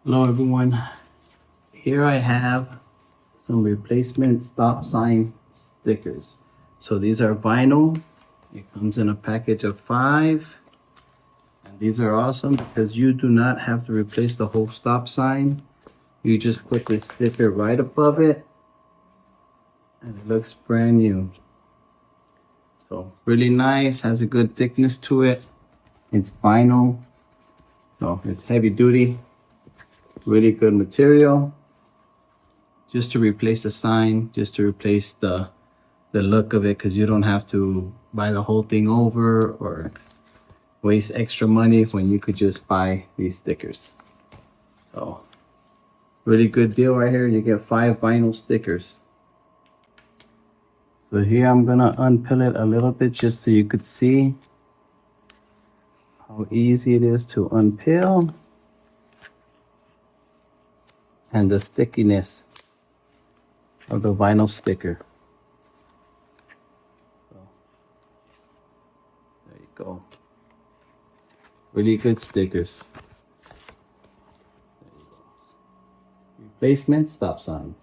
Hello everyone. Here I have some replacement stop sign stickers. So these are vinyl. It comes in a package of 5. And these are awesome because you do not have to replace the whole stop sign. You just put this sticker right above it and it looks brand new. So really nice, has a good thickness to it. It's vinyl, so it's heavy duty. Really good material. Just to replace the sign, just to replace the look of it, because you don't have to buy the whole thing over or waste extra money when you could just buy these stickers. So really good deal right here. You get 5 vinyl stickers. So here I'm gonna unpeel it a little bit just so you could see how easy it is to unpeel and the stickiness of the vinyl sticker. So there you go. Really good stickers. There you go. Replacement stop signs.